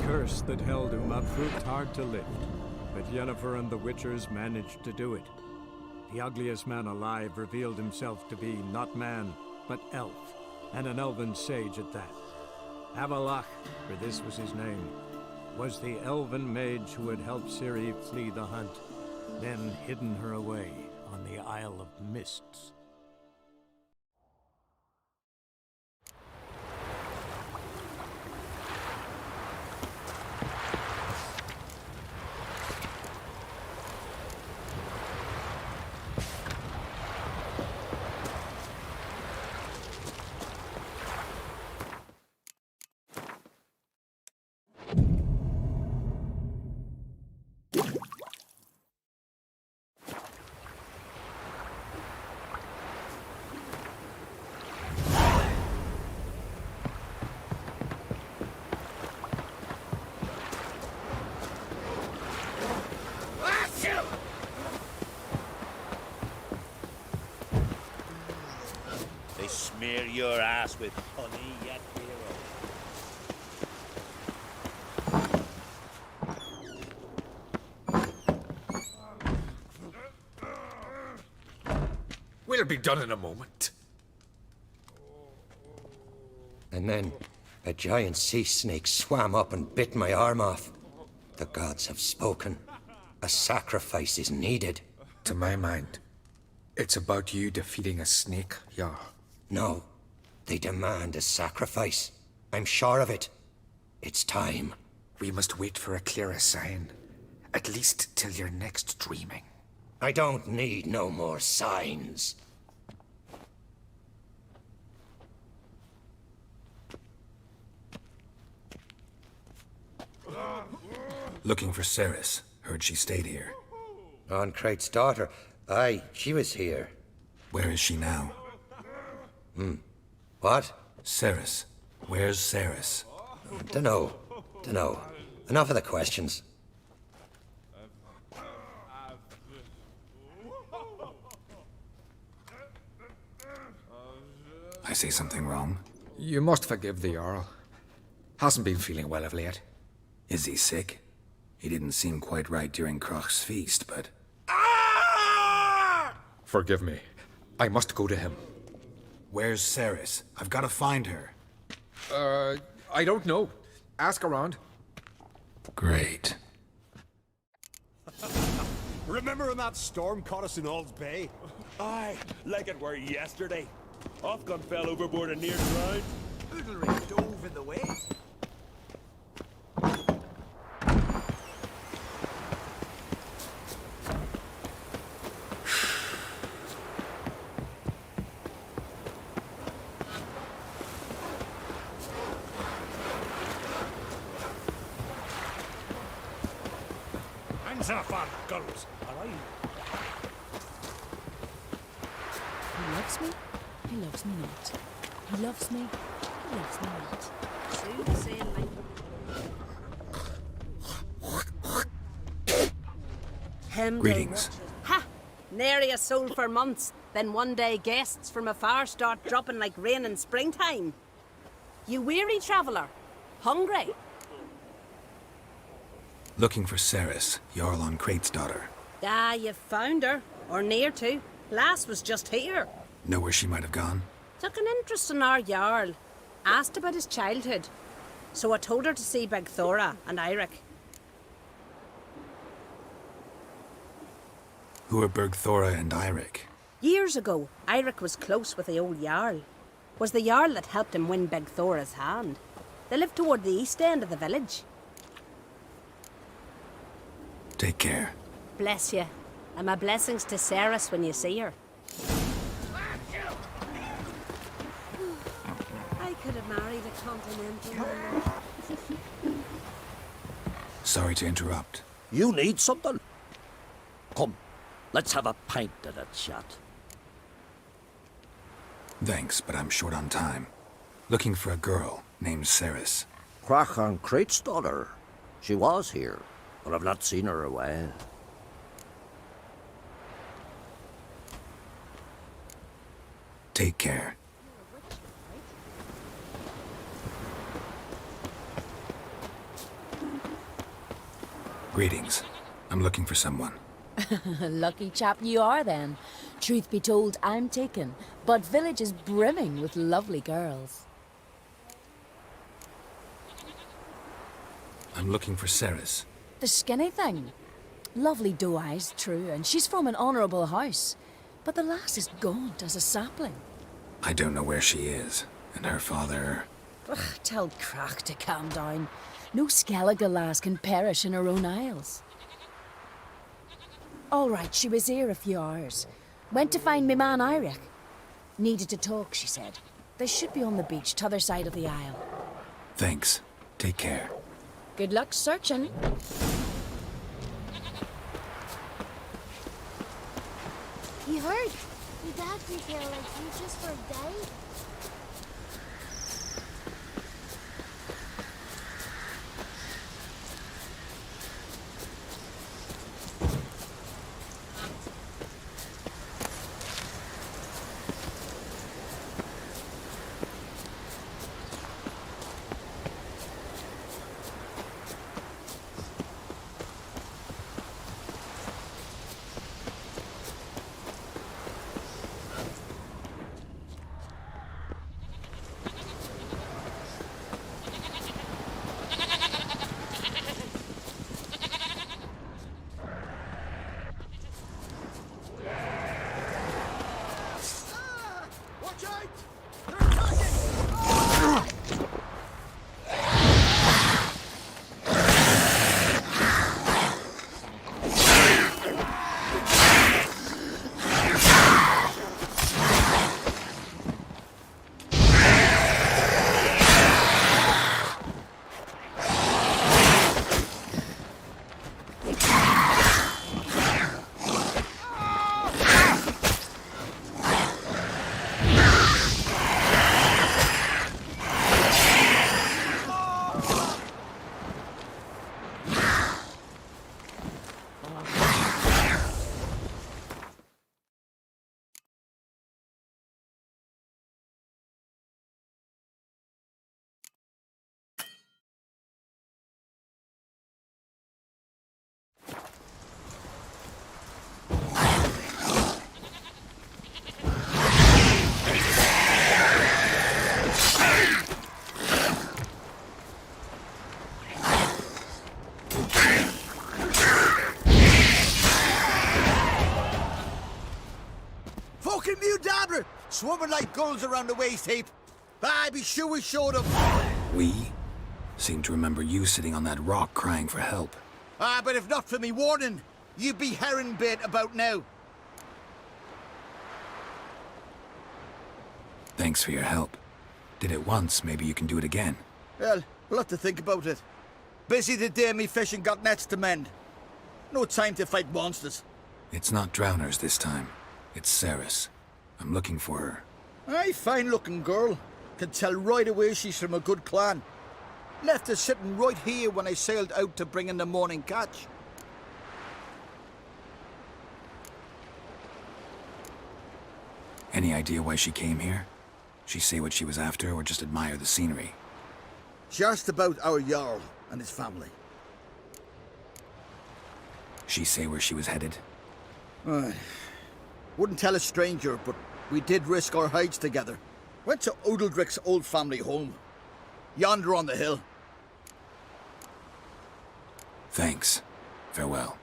curse that held Uma proved hard to lift, but Yennefer and the Witchers managed to do it. The ugliest man alive revealed himself to be not man, but elf, and an elven sage at that. Avalach, for this was his name, was the elven mage who had helped Sairyö flee the hunt, then hidden her away on the Isle of Mists. Smear your ass with honey, yet hero. We'll be done in a moment. And then a giant sea snake swam up and bit my arm off. The gods have spoken. A sacrifice is needed. To my mind, it's about you defeating a snake, Jarl. No, they demand a sacrifice. I'm sure of it. It's time. We must wait for a clearer sign. At least till your next dreaming. I don't need no more signs. Looking for Ceres. Heard she stayed here. Crate's daughter. Aye, she was here. Where is she now? What? Ceres. Where's Ceres? Dunno. Enough of the questions. I say something wrong? You must forgive the Jarl. Hasn't been feeling well of late. Is he sick? He didn't seem quite right during Kroch's feast, but... Forgive me. I must go to him. Where's Ceres? I've got to find her. I don't know. Ask around. Great. Remember when that storm caught us in Ald's Bay? Aye, like it were yesterday. Ofcom fell overboard and near drowned. Oodlery dove in the way. Hands up on girls, alright? He loves me. He loves me not. He loves me. He loves me not. Soon say like. Him. Greetings. Ha! Nary a soul for months. Then one day guests from afar start dropping like rain in springtime. You weary traveller? Hungry? Looking for Ceres, Jarl on Crate's daughter. Ah, you found her. Or near to. Lass was just here. Know where she might have gone? Took an interest in our Jarl. Asked about his childhood. So I told her to see Beg Thora and Eirik. Who are Bergthora and Eirik? Years ago, Eirik was close with the old Jarl. Was the Jarl that helped him win Beg Thora's hand. They lived toward the east end of the village. Take care. Bless you. And my blessings to Ceres when you see her. I could have married a continental man. Sorry to interrupt. You need something? Come, let's have a pint and a chat. Thanks, but I'm short on time. Looking for a girl named Ceres. Kroch on Crate's daughter. She was here, but I've not seen her a while. Take care. Greetings. I'm looking for someone. Lucky chap you are then. Truth be told, I'm taken, but village is brimming with lovely girls. I'm looking for Ceres. The skinny thing. Lovely doe eyes, true, and she's from an honourable house. But the lass is gaunt as a sapling. I don't know where she is, and her father... Ugh, tell Crack to calm down. No Skellige lass can perish in her own isles. All right, she was here a few hours. Went to find me man Eirik. Needed to talk, she said. They should be on the beach, t'other side of the isle. Thanks. Take care. Good luck searching. You heard? Your dad took care of you just for a day? Fucking mute dabber! Swimming like gulls around the waist heap. I be sure we showed them. We? Seem to remember you sitting on that rock crying for help. But if not for me warning, you'd be herring bait about now. Thanks for your help. Did it once, maybe you can do it again. Well, we'll have to think about it. Busy today, me fishing got nets to mend. No time to fight monsters. It's not drowners this time. It's Ceres. I'm looking for her. Aye, fine-looking girl. Can tell right away she's from a good clan. Left her sitting right here when I sailed out to bring in the morning catch. Any idea why she came here? She say what she was after or just admire the scenery? She asked about our Jarl and his family. She say where she was headed? Wouldn't tell a stranger, but we did risk our hides together. Went to Odeldrick's old family home. Yonder on the hill. Thanks. Farewell.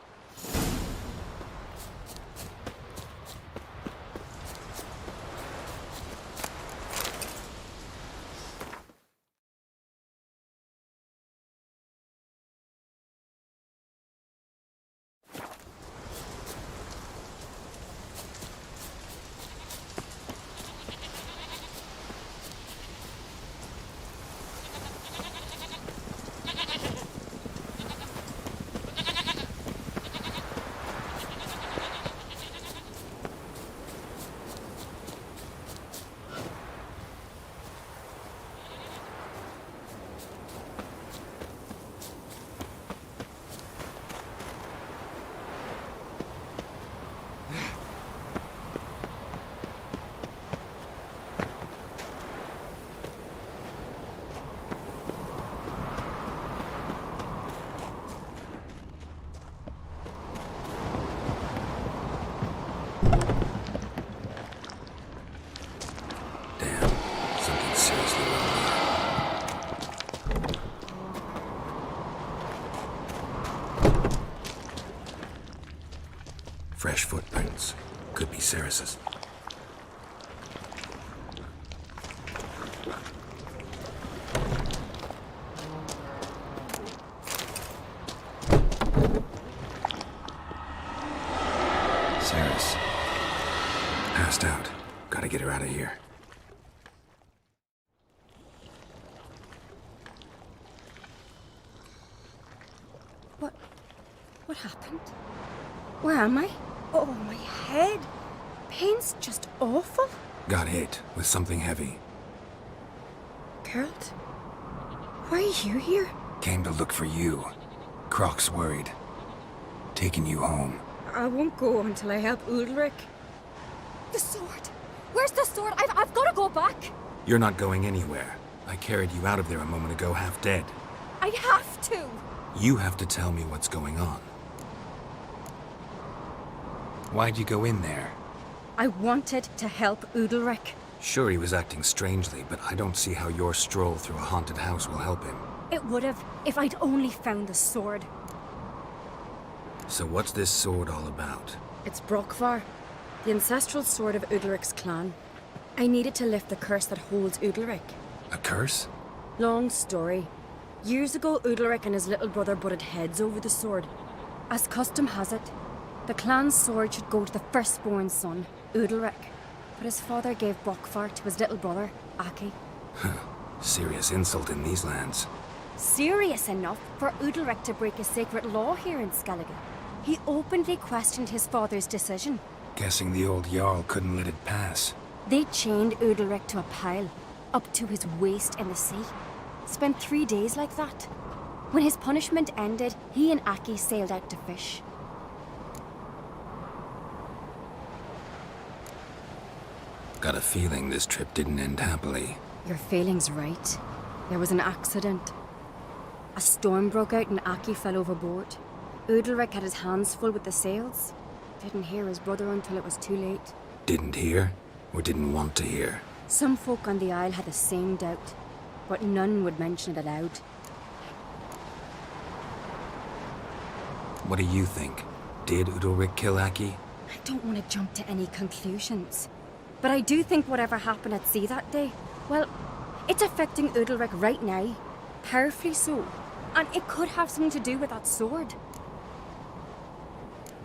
Fresh footprints. Could be Sairyö's. Sairyö. Passed out. Gotta get her out of here. What happened? Where am I? Oh, my head. Pain's just awful. Got hit with something heavy. Geralt? Why are you here? Came to look for you. Croc's worried. Taking you home. I won't go until I help Udalric. The sword! Where's the sword? I've got to go back! You're not going anywhere. I carried you out of there a moment ago, half dead. I have to! You have to tell me what's going on. Why'd you go in there? I wanted to help Udalric. Sure, he was acting strangely, but I don't see how your stroll through a haunted house will help him. It would have, if I'd only found the sword. So what's this sword all about? It's Brokvar, the ancestral sword of Udalric's clan. I needed to lift the curse that holds Udalric. A curse? Long story. Years ago, Udalric and his little brother butted heads over the sword. As custom has it, the clan's sword should go to the firstborn son, Udalric. But his father gave Brokvar to his little brother, Aki. Serious insult in these lands. Serious enough for Udalric to break a sacred law here in Skellige. He openly questioned his father's decision. Guessing the old Jarl couldn't let it pass. They chained Udalric to a pile, up to his waist in the sea. Spent 3 days like that. When his punishment ended, he and Aki sailed out to fish. Got a feeling this trip didn't end happily. Your feeling's right. There was an accident. A storm broke out and Aki fell overboard. Udalric had his hands full with the sails. Didn't hear his brother until it was too late. Didn't hear? Or didn't want to hear? Some folk on the Isle had the same doubt, but none would mention it aloud. What do you think? Did Udalric kill Aki? I don't want to jump to any conclusions. But I do think whatever happened at sea that day, well, it's affecting Udalric right now. Powerfully so. And it could have something to do with that sword.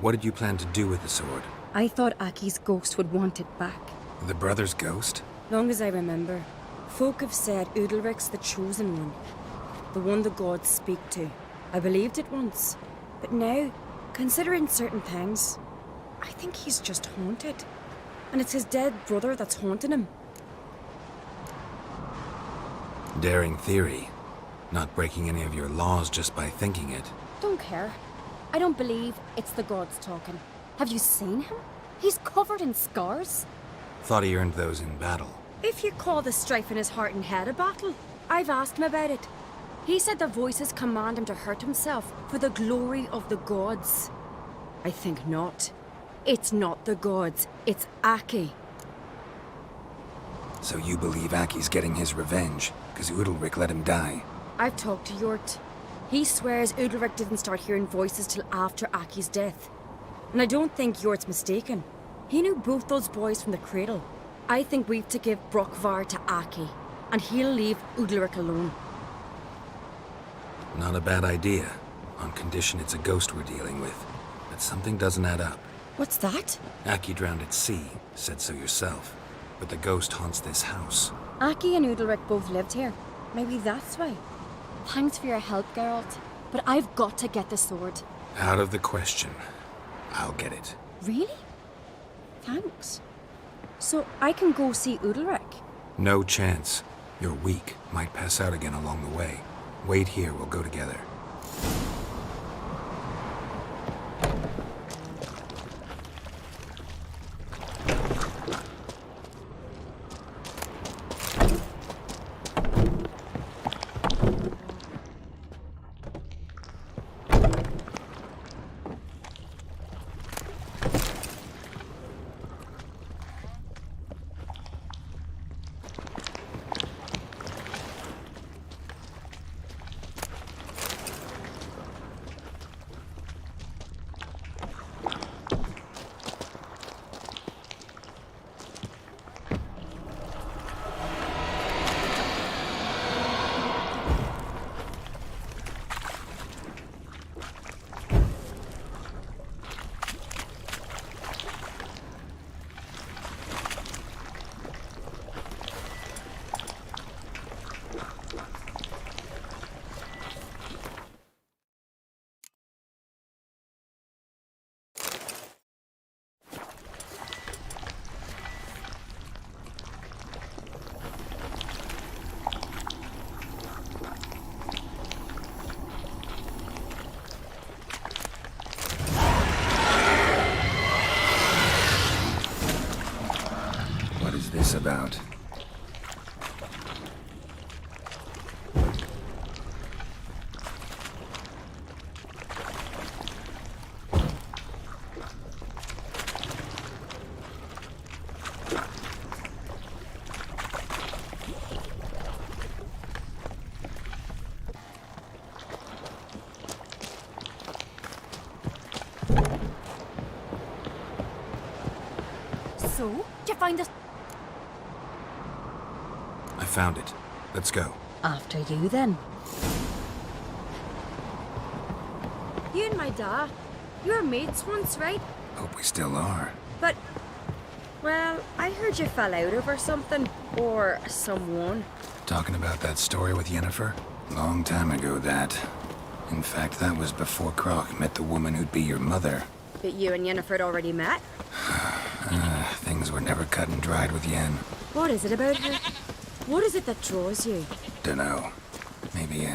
What did you plan to do with the sword? I thought Aki's ghost would want it back. The brother's ghost? Long as I remember, folk have said Udalric's the chosen one. The one the gods speak to. I believed it once. But now, considering certain things, I think he's just haunted. And it's his dead brother that's haunting him. Daring theory. Not breaking any of your laws just by thinking it. Don't care. I don't believe it's the gods talking. Have you seen him? He's covered in scars. Thought he earned those in battle. If you call the strife in his heart and head a battle, I've asked him about it. He said the voices command him to hurt himself for the glory of the gods. I think not. It's not the gods, it's Aki. So you believe Aki's getting his revenge, because Udalric let him die? I've talked to Yort. He swears Udalric didn't start hearing voices till after Aki's death. And I don't think Yort's mistaken. He knew both those boys from the cradle. I think we've to give Brokvar to Aki, and he'll leave Udalric alone. Not a bad idea, on condition it's a ghost we're dealing with. But something doesn't add up. What's that? Aki drowned at sea, said so yourself. But the ghost haunts this house. Aki and Udalric both lived here. Maybe that's why. Thanks for your help, Geralt. But I've got to get the sword. Out of the question. I'll get it. Really? Thanks. So I can go see Udalric? No chance. You're weak. Might pass out again along the way. Wait here, we'll go together. about. So, did you find it? I found it. Let's go. After you, then. You and my dad, you were mates once, right? Hope we still are. But, well, I heard you fell out over something. Or someone. Talking about that story with Yennefer? Long time ago, that. In fact, that was before Croc met the woman who'd be your mother. But you and Yennefer had already met? Things were never cut and dried with Yen. What is it about her? What is it that draws you? Dunno. Maybe,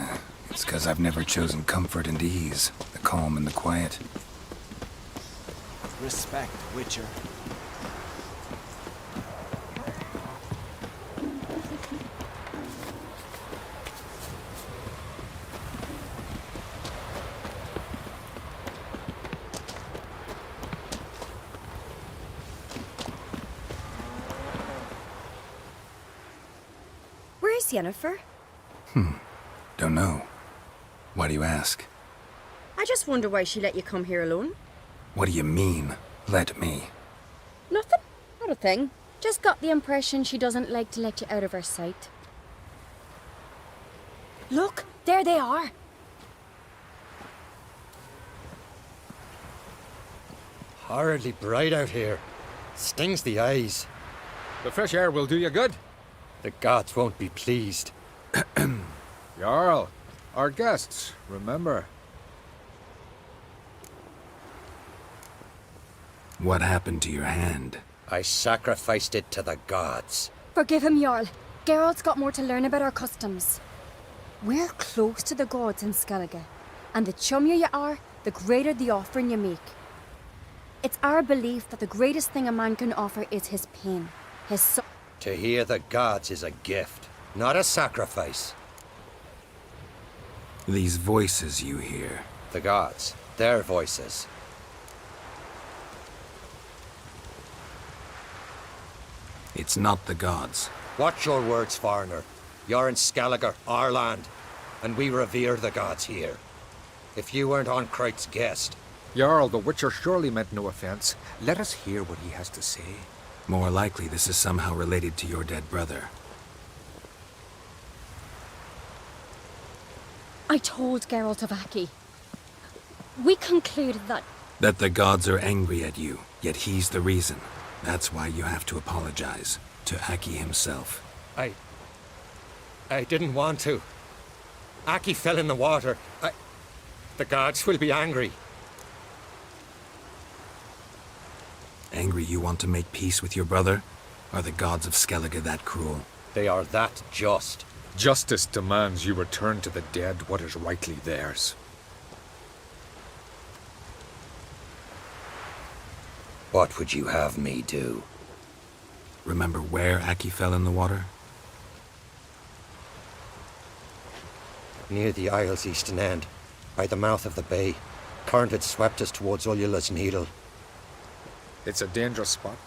it's 'cause I've never chosen comfort and ease. The calm and the quiet. Respect, Witcher. Where's Yennefer? Don't know. Why do you ask? I just wonder why she let you come here alone. What do you mean, let me? Nothing. Not a thing. Just got the impression she doesn't like to let you out of her sight. Look, there they are. Horridly bright out here. Stings the eyes. The fresh air will do you good. The gods won't be pleased. Jarl, our guests, remember. What happened to your hand? I sacrificed it to the gods. Forgive him, Jarl. Geralt's got more to learn about our customs. We're close to the gods in Skellige, and the chummier you are, the greater the offering you make. It's our belief that the greatest thing a man can offer is his pain, his To hear the gods is a gift, not a sacrifice. These voices you hear. The gods, their voices. It's not the gods. Watch your words, foreigner. You're in Skellige, our land, and we revere the gods here. If you weren't on Kright's guest... Jarl, the Witcher surely meant no offense. Let us hear what he has to say. More likely this is somehow related to your dead brother. I told Geralt of Aki. We concluded that... That the gods are angry at you, yet he's the reason. That's why you have to apologize. To Aki himself. I didn't want to. Aki fell in the water. The gods will be angry. Angry you want to make peace with your brother? Are the gods of Skellige that cruel? They are that just. Justice demands you return to the dead what is rightly theirs. What would you have me do? Remember where Aki fell in the water? Near the Isle's eastern end, by the mouth of the bay. Current had swept us towards Ullula's Needle. It's a dangerous spot.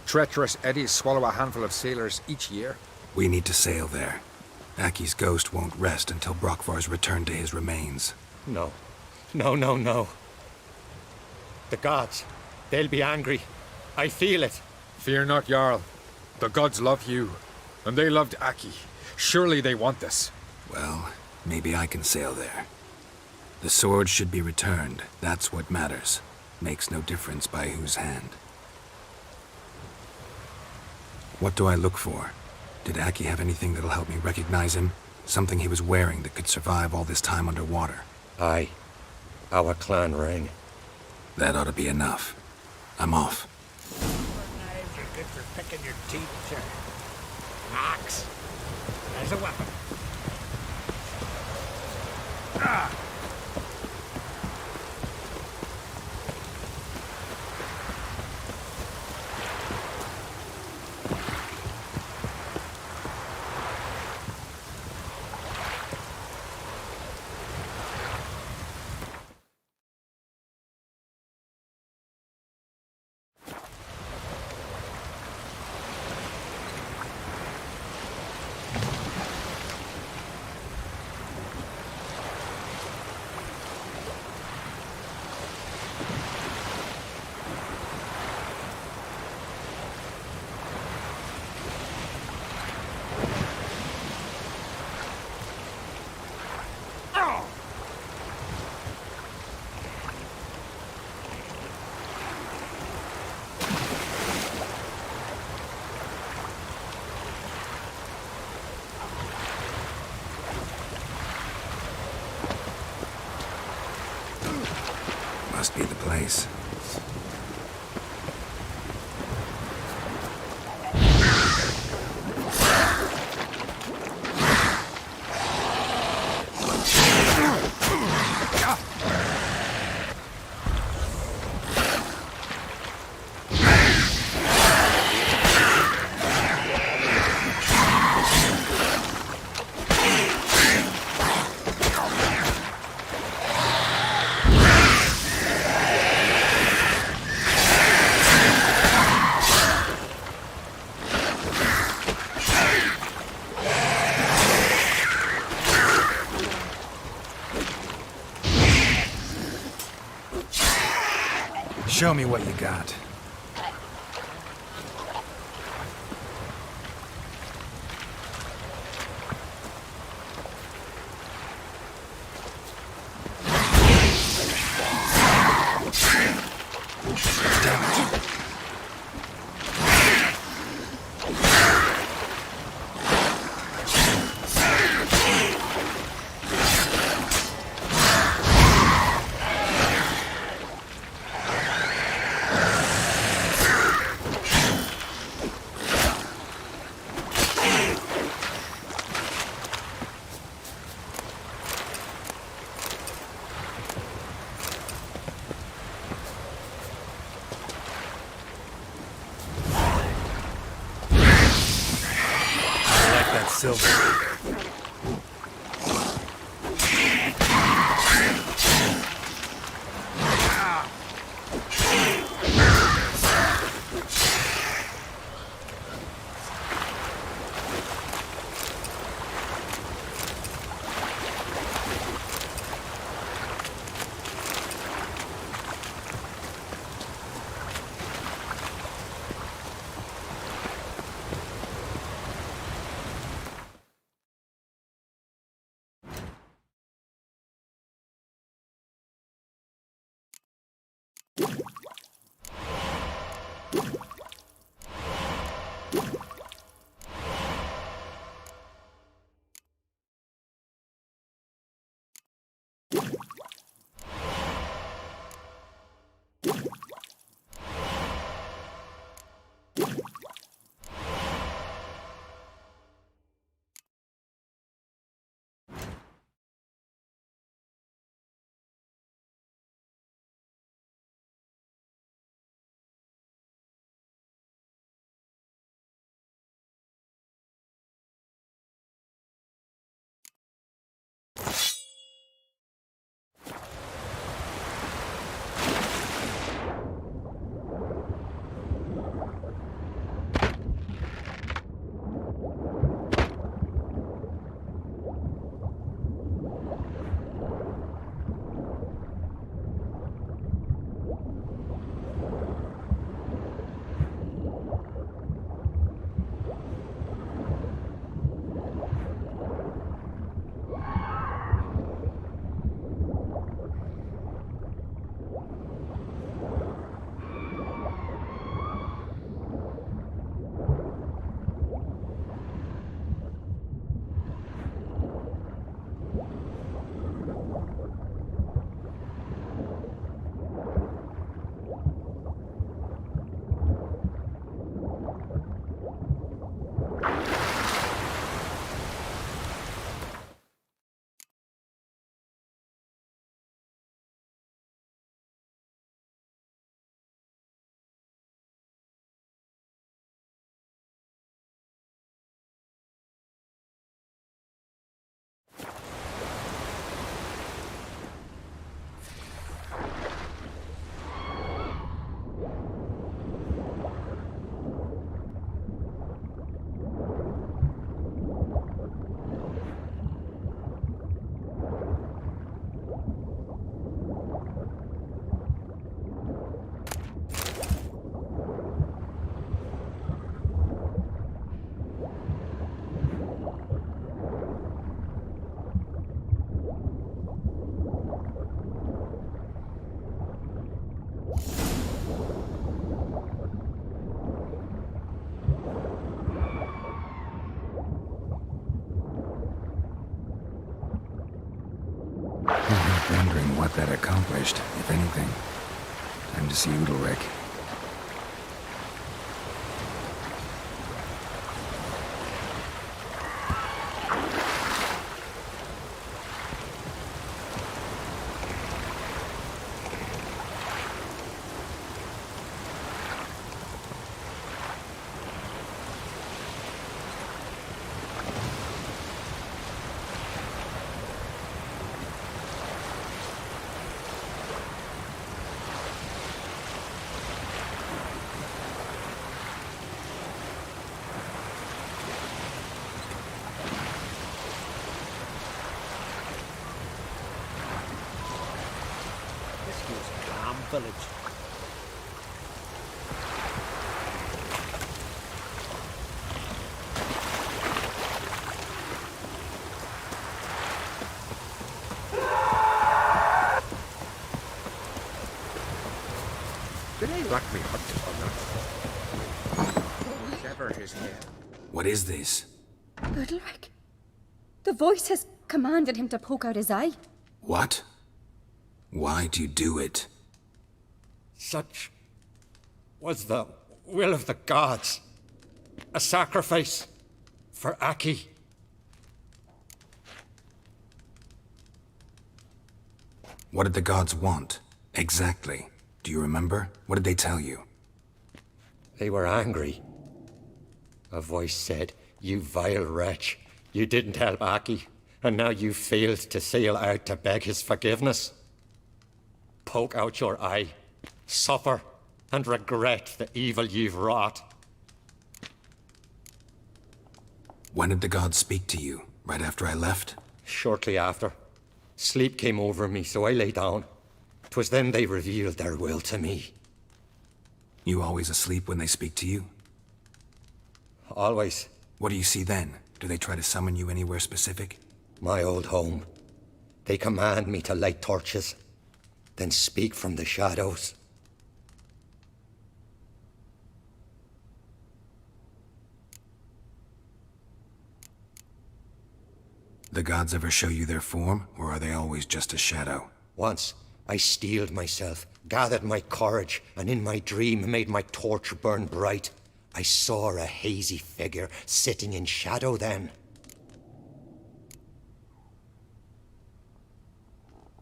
Treacherous eddies swallow a handful of sailors each year. We need to sail there. Aki's ghost won't rest until Brokvar's returned to his remains. No. No. The gods, they'll be angry. I feel it. Fear not, Jarl. The gods love you, and they loved Aki. Surely they want this. Well, maybe I can sail there. The sword should be returned. That's what matters. Makes no difference by whose hand. What do I look for? Did Aki have anything that'll help me recognize him? Something he was wearing that could survive all this time underwater? Aye. Our clan ring. That ought to be enough. I'm off. Knives are good for picking your teeth, sir. Axe. As a weapon. Ah! Must be the place. Show me what you got. Silver. got that accomplished, if anything. Time to see Udalric. Village. Did I rock me hot or not? Sever his head. What is this? Udalric. The voice has commanded him to poke out his eye. What? Why'd you do it? Such was the will of the gods. A sacrifice for Aki. What did the gods want? Exactly. Do you remember? What did they tell you? They were angry. A voice said, "You vile wretch, you didn't help Aki, and now you failed to sail out to beg his forgiveness. Poke out your eye, suffer, and regret the evil you've wrought." When did the gods speak to you? Right after I left? Shortly after. Sleep came over me, so I lay down. 'Twas then they revealed their will to me. You always asleep when they speak to you? Always. What do you see then? Do they try to summon you anywhere specific? My old home. They command me to light torches, then speak from the shadows. The gods ever show you their form, or are they always just a shadow? Once, I steeled myself, gathered my courage, and in my dream made my torch burn bright. I saw a hazy figure sitting in shadow then.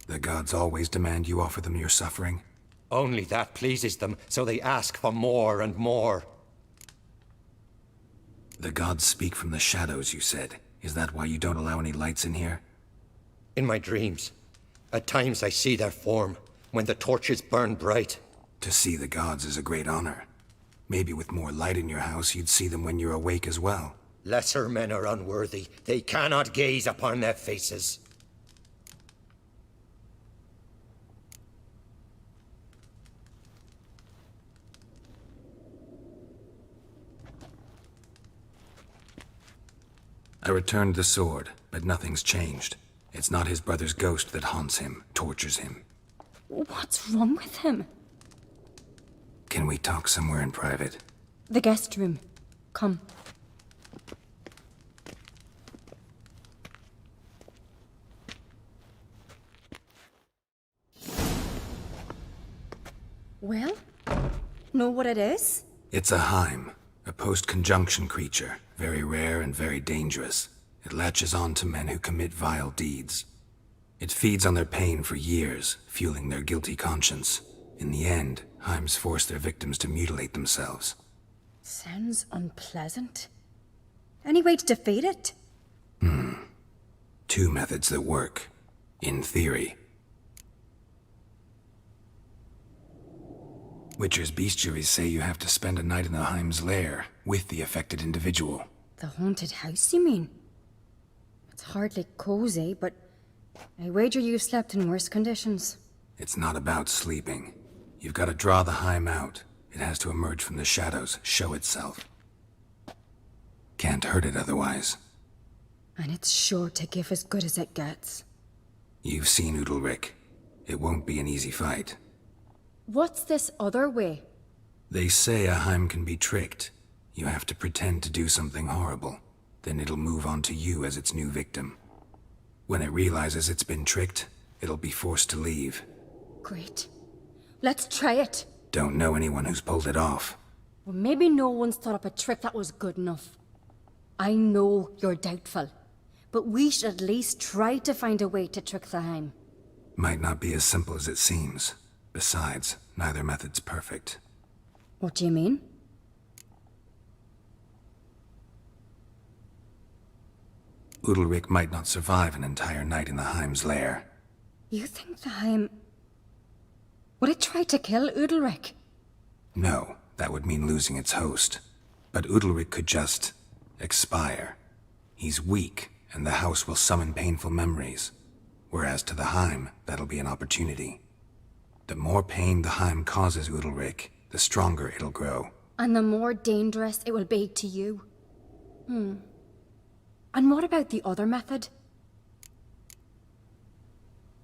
The gods always demand you offer them your suffering? Only that pleases them, so they ask for more and more. The gods speak from the shadows, you said. Is that why you don't allow any lights in here? In my dreams. At times I see their form, when the torches burn bright. To see the gods is a great honor. Maybe with more light in your house, you'd see them when you're awake as well. Lesser men are unworthy. They cannot gaze upon their faces. I returned the sword, but nothing's changed. It's not his brother's ghost that haunts him, tortures him. What's wrong with him? Can we talk somewhere in private? The guest room. Come. Well, know what it is? It's a Heim, a post-conjunction creature, very rare and very dangerous. It latches on to men who commit vile deeds. It feeds on their pain for years, fueling their guilty conscience. In the end, Heims force their victims to mutilate themselves. Sounds unpleasant. Any way to defeat it? Two methods that work. In theory. Witcher's bestiaries say you have to spend a night in the Heim's lair, with the affected individual. The haunted house, you mean? It's hardly cozy, but I wager you've slept in worse conditions. It's not about sleeping. You've got to draw the Heim out. It has to emerge from the shadows, show itself. Can't hurt it otherwise. And it's sure to give as good as it gets. You've seen Udalric. It won't be an easy fight. What's this other way? They say a Heim can be tricked. You have to pretend to do something horrible. Then it'll move on to you as its new victim. When it realizes it's been tricked, it'll be forced to leave. Great. Let's try it. Don't know anyone who's pulled it off. Well, maybe no one's thought up a trick that was good enough. I know you're doubtful, but we should at least try to find a way to trick the Heim. Might not be as simple as it seems. Besides, neither method's perfect. What do you mean? Udalryk might not survive an entire night in the Heim's lair. You think the Heim... Would it try to kill Udalryk? No, that would mean losing its host. But Udalryk could just... expire. He's weak, and the house will summon painful memories. Whereas to the Heim, that'll be an opportunity. The more pain the Heim causes Udalryk, the stronger it'll grow. And the more dangerous it will be to you. And what about the other method?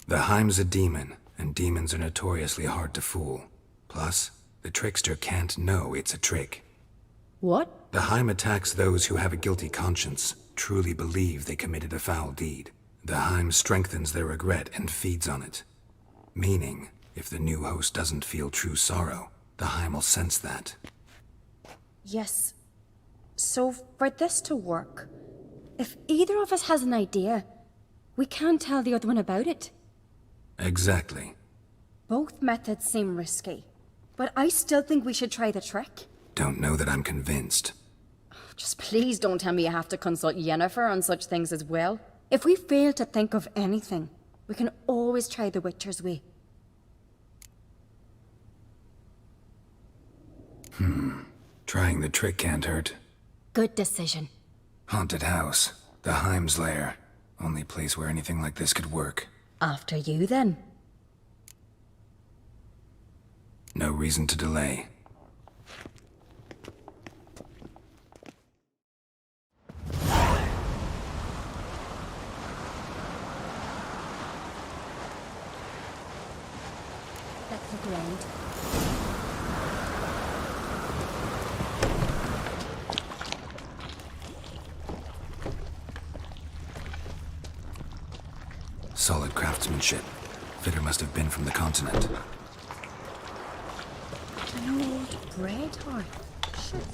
The Heim's a demon, and demons are notoriously hard to fool. Plus, the trickster can't know it's a trick. What? The Heim attacks those who have a guilty conscience, truly believe they committed a foul deed. The Heim strengthens their regret and feeds on it. Meaning, if the new host doesn't feel true sorrow, the Heim will sense that. Yes. So, for this to work, if either of us has an idea, we can't tell the other one about it. Exactly. Both methods seem risky, but I still think we should try the trick. Don't know that I'm convinced. Just please don't tell me you have to consult Yennefer on such things as well. If we fail to think of anything, we can always try the Witcher's way. Trying the trick can't hurt. Good decision. Haunted house. The Heim's lair. Only place where anything like this could work. After you, then. No reason to delay. Let's look around. Solid craftsmanship. Fitter must have been from the continent. An old bread hearth. Shit.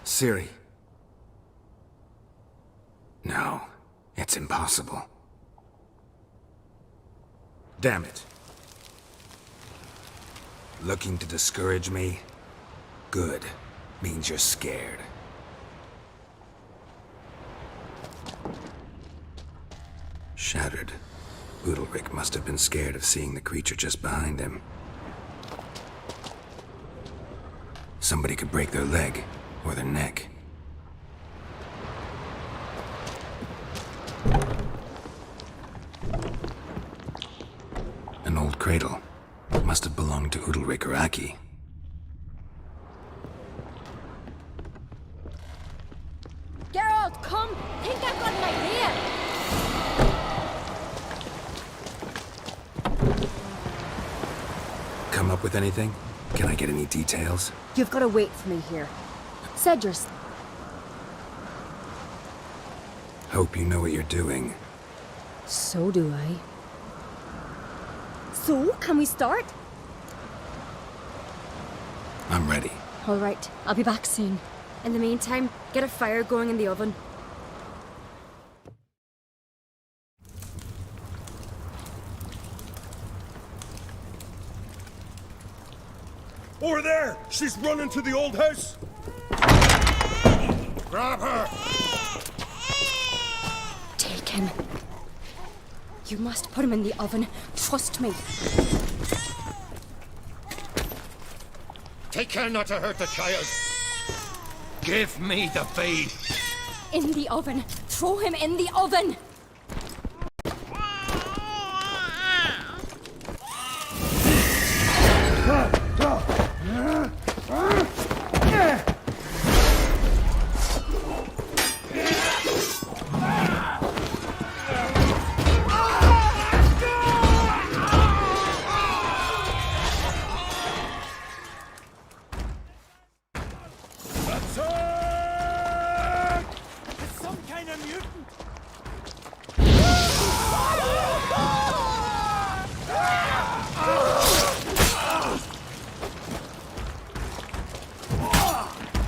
Siri. No, it's impossible. Damn it. Looking to discourage me? Good. Means you're scared. Shattered. Udalryk must have been scared of seeing the creature just behind him. Somebody could break their leg, or their neck. An old cradle. Must have belonged to Udalryk or Aki. Geralt, come! Think I've got an idea! Come up with anything? Can I get any details? You've got to wait for me here. Cedrus. Hope you know what you're doing. So do I. So, can we start? I'm ready. All right, I'll be back soon. In the meantime, get a fire going in the oven. Over there! She's running to the old house! Grab her! Take him. You must put him in the oven. Trust me. Take care not to hurt the child. Give me the feed. In the oven. Throw him in the oven. It's some kind of mutant!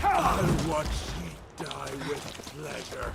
I'll watch ye die with pleasure.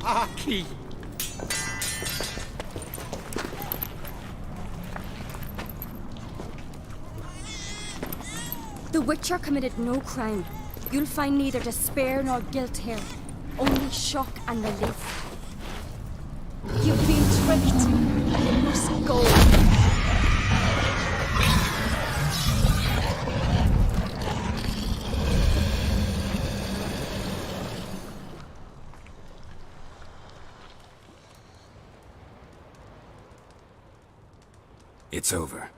Aki! The Witcher committed no crime. You'll find neither despair nor guilt here. Only shock and relief. You've been tricked. You must go. It's over.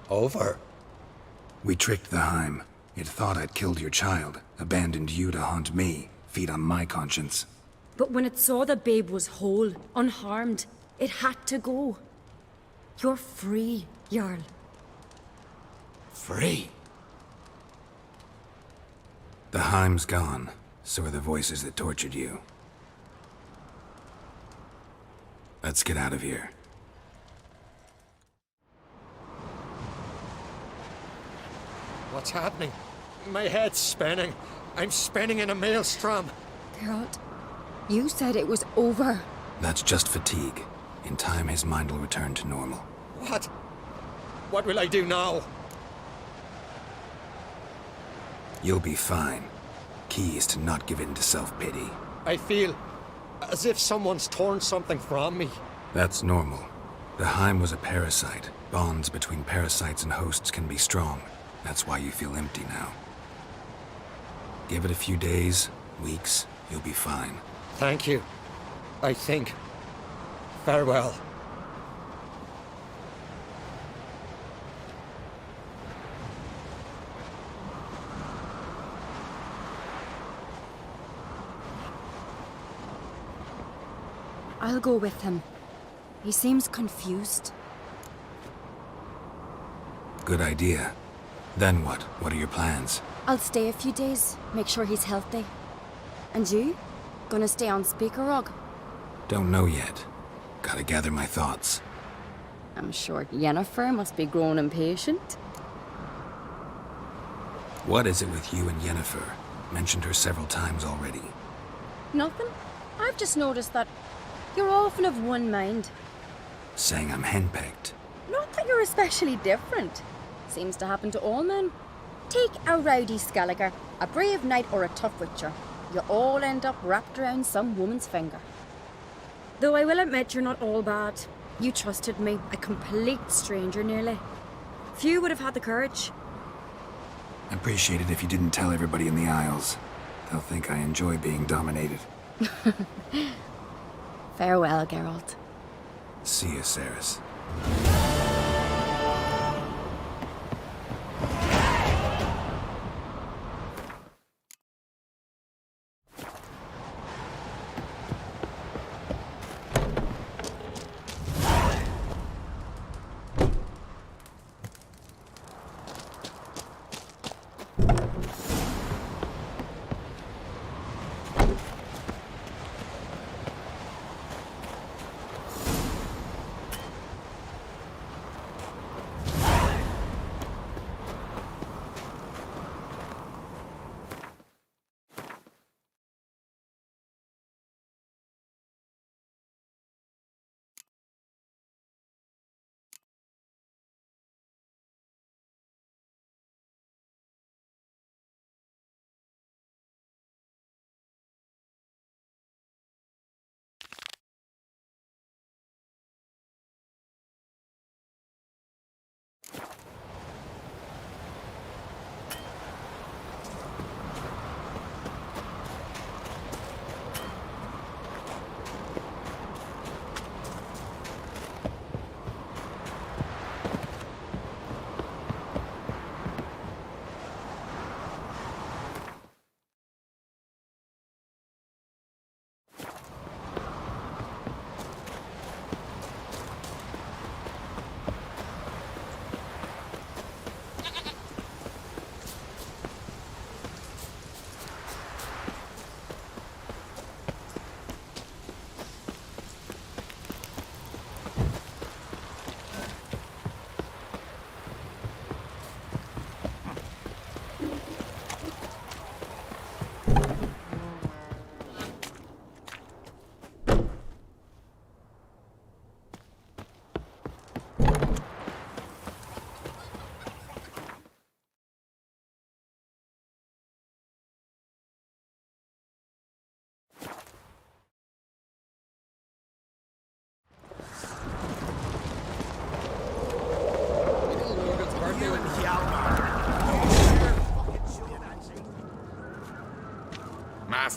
Over? We tricked the Heim. It thought I'd killed your child, abandoned you to haunt me, feed on my conscience. But when it saw the babe was whole, unharmed, it had to go. You're free, Jarl. Free? The Heim's gone, so are the voices that tortured you. Let's get out of here. What's happening? My head's spinning. I'm spinning in a maelstrom. Geralt, you said it was over. That's just fatigue. In time, his mind will return to normal. What? What will I do now? You'll be fine. Key is to not give in to self-pity. I feel as if someone's torn something from me. That's normal. The Heim was a parasite. Bonds between parasites and hosts can be strong. That's why you feel empty now. Give it a few days, weeks, you'll be fine. Thank you. I think. Farewell. I'll go with him. He seems confused. Good idea. Then what? What are your plans? I'll stay a few days, make sure he's healthy. And you? Gonna stay on Speaker Rog? Don't know yet. Gotta gather my thoughts. I'm sure Yennefer must be growing impatient. What is it with you and Yennefer? Mentioned her several times already. Nothing. I've just noticed that you're often of one mind. Saying I'm henpecked. Not that you're especially different. Seems to happen to all men. Take a rowdy Skelliger, a brave knight or a tough witcher. You all end up wrapped around some woman's finger. Though I will admit you're not all bad. You trusted me, a complete stranger nearly. Few would have had the courage. I'd appreciate it if you didn't tell everybody in the Isles. They'll think I enjoy being dominated. Farewell, Geralt. See you, Saris.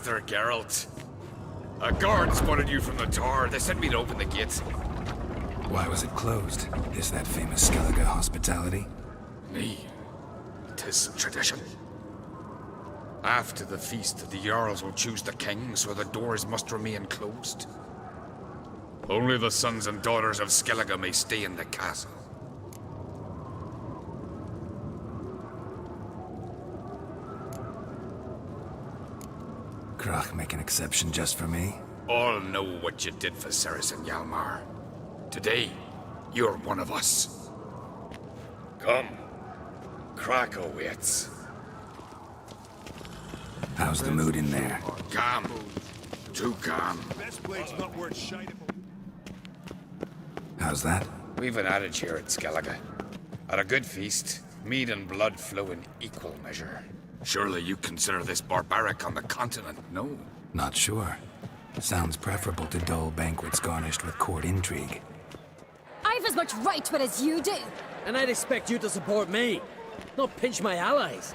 Master Geralt. A guard spotted you from the tower. They sent me to open the gates. Why was it closed? Is that famous Skellige hospitality? Me. 'Tis tradition. After the feast, the Jarls will choose the king, so the doors must remain closed. Only the sons and daughters of Skellige may stay in the castle. Krach make an exception just for me? All know what you did for Ceres and Hjalmar. Today, you're one of us. Come. Krakow waits. How's the mood in there? Calm. Too calm. Best blade's not worth shining. How's that? We've an adage here at Skellige. At a good feast, mead and blood flow in equal measure. Surely you consider this barbaric on the continent, no? Not sure. Sounds preferable to dull banquets garnished with court intrigue. I've as much right to it as you do. And I'd expect you to support me, not pinch my allies.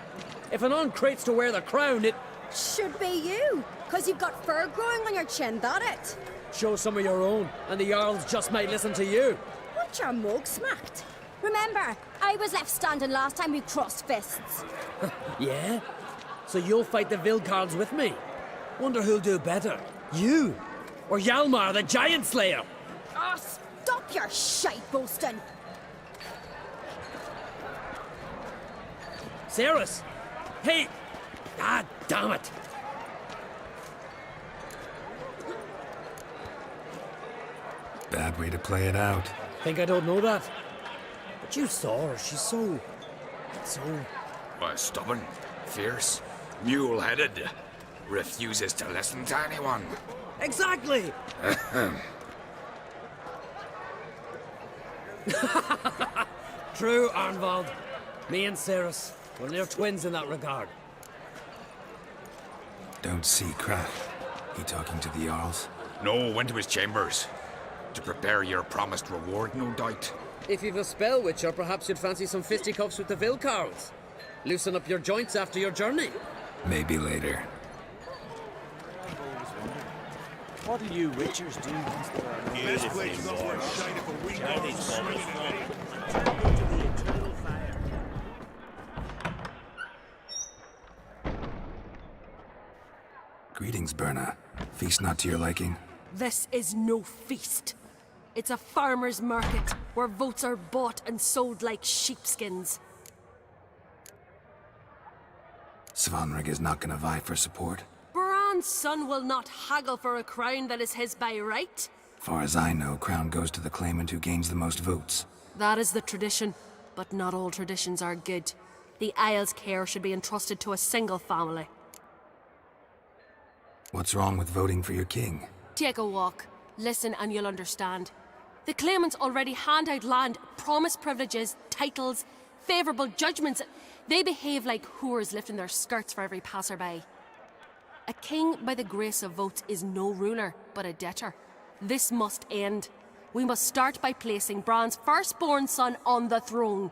If an uncrate's to wear the crown, it should be you, because you've got fur growing on your chin, that it? Show some of your own, and the Jarls just might listen to you. Want your mug smacked? Remember, I was left standing last time we crossed fists. Yeah? So you'll fight the Vilcards with me? Wonder who'll do better, you or Hjalmar the Giant Slayer? Oh, stop your shite boasting. Ceres! Hey! Ah, damn it! Bad way to play it out. Think I don't know that? But you saw her, she's so... Stubborn, fierce, mule-headed. Refuses to listen to anyone. Exactly! True, Arnvald. Me and Ceres, we're near twins in that regard. Don't see Krach. He talking to the Jarls? No, went to his chambers. To prepare your promised reward, no doubt. If you've a spell, Witcher, perhaps you'd fancy some fisticuffs with the Vilcards. Loosen up your joints after your journey. Maybe later. What do you Witchers do? Best blade's not worth shining for we know swinging Greetings, Berna. Feast not to your liking? This is no feast. It's a farmer's market where votes are bought and sold like sheepskins. Svanrig is not gonna vie for support? Bran's son will not haggle for a crown that is his by right. Far as I know, crown goes to the claimant who gains the most votes. That is the tradition, but not all traditions are good. The Isle's care should be entrusted to a single family. What's wrong with voting for your king? Take a walk. Listen and you'll understand. The claimants already hand out land, promise privileges, titles, favourable judgments. They behave like whores lifting their skirts for every passerby. A king by the grace of votes is no ruler, but a debtor. This must end. We must start by placing Bran's firstborn son on the throne.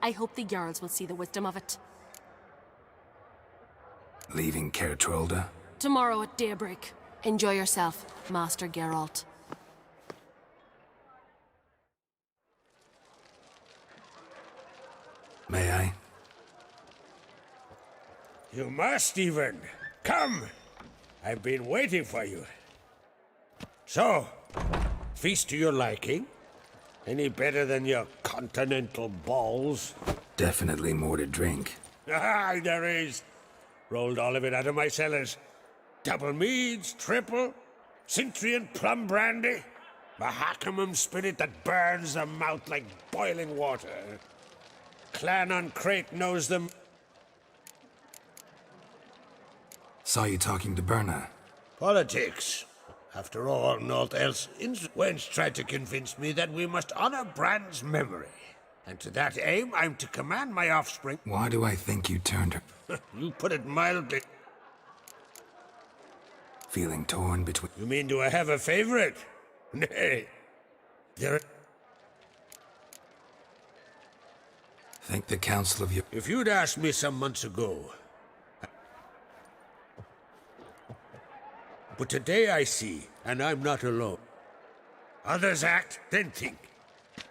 I hope the Jarls will see the wisdom of it. Leaving Caer Trolda? Tomorrow at daybreak. Enjoy yourself, Master Geralt. May I? You must even. Come! I've been waiting for you. So, feast to your liking? Any better than your continental balls? Definitely more to drink. Ah, there is. Rolled all of it out of my cellars. Double meads, triple, Cintrian plum brandy, Mahakimum spirit that burns the mouth like boiling water. Clan on Crate knows them. Saw you talking to Berna. Politics. After all, naught else. Wench tried to convince me that we must honor Bran's memory. And to that aim, I'm to command my offspring. Why do I think you turned her? You put it mildly. Feeling torn between... You mean, do I have a favorite? Nay. There... Think the council of you... If you'd asked me some months ago... But today I see, and I'm not alone. Others act, then think.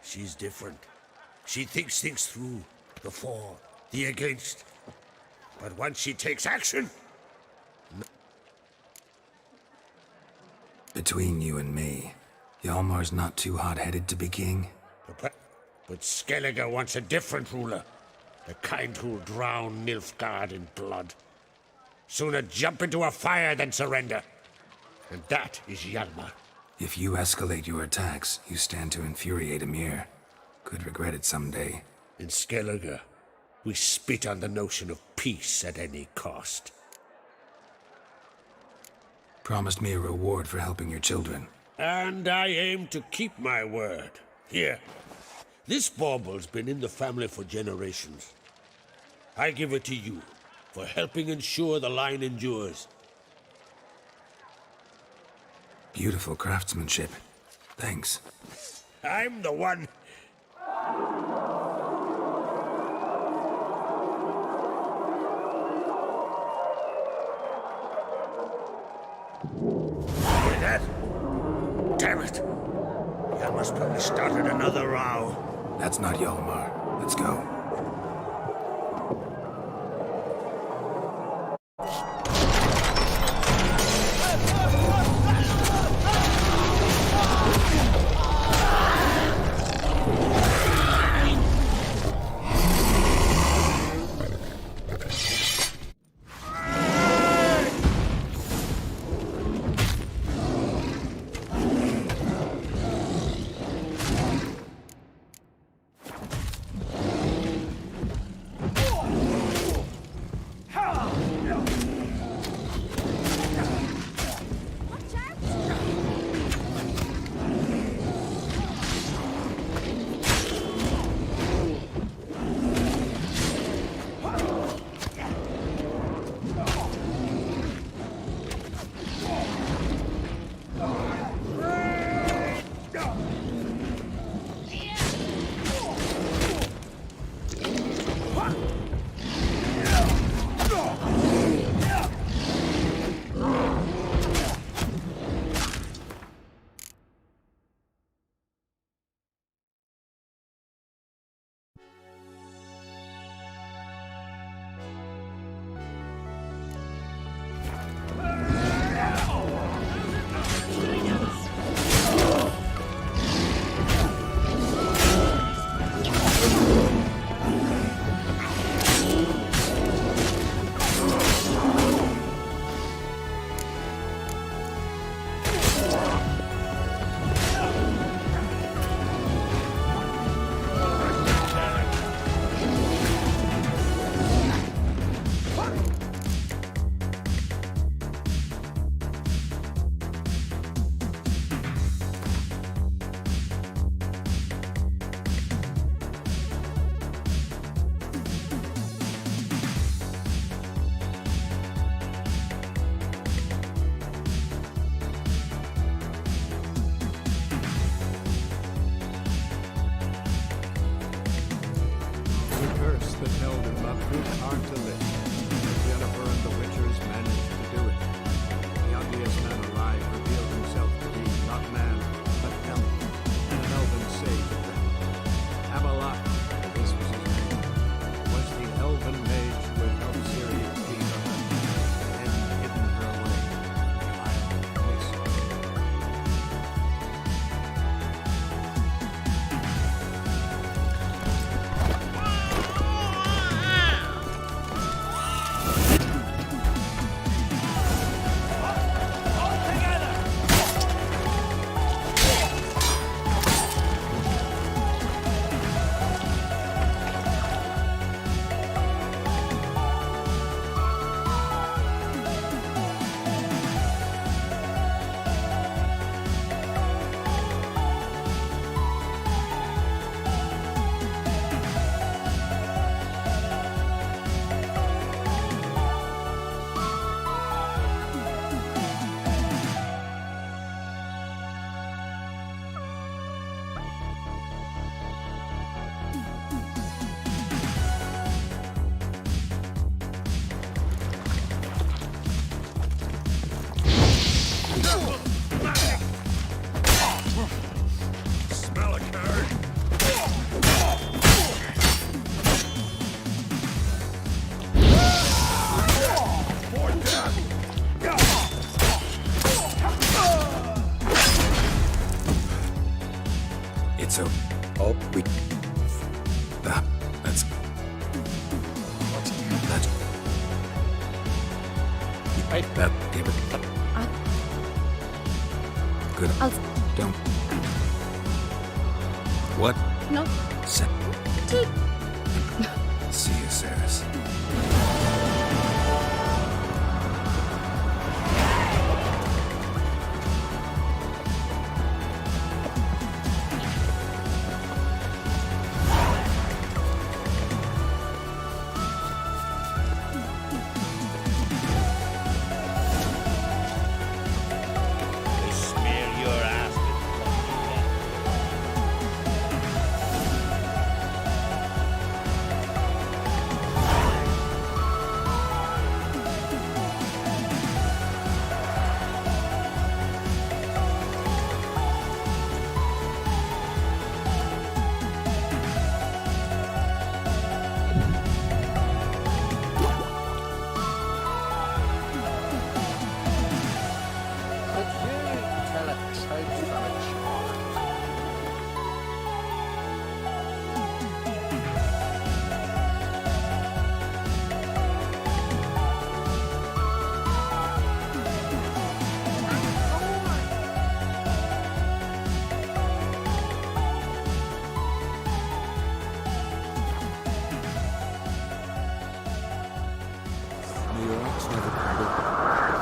She's different. She thinks things through, the for, the against. But once she takes action... Between you and me, Hjalmar's not too hot-headed to be king. But Skellige wants a different ruler. The kind who'll drown Nilfgaard in blood. Sooner jump into a fire than surrender. And that is Hjalmar. If you escalate your attacks, you stand to infuriate Emir. Could regret it someday. In Skellige, we spit on the notion of peace at any cost. Promised me a reward for helping your children. And I aim to keep my word. Here. This bauble's been in the family for generations. I give it to you for helping ensure the line endures. Beautiful craftsmanship. Thanks. I'm the one. Hear that? Damn it. Hjalmar's probably started another row. That's not Hjalmar. Let's go. that held him up proved hard to lift. Yennefer and the Witchers managed to do it. The ugliest man alive revealed himself to be not man, but elf, and an elven sage at that. Amalak, this was his name, was the elven mage who had helped Sairyö lead the hunt, and hidden her away in the Isle of Mist. It's a... Oh, we... That's... That's... That gave it... Good. Don't... What? No. See you, Saris. Smear your ass with New York's never parted.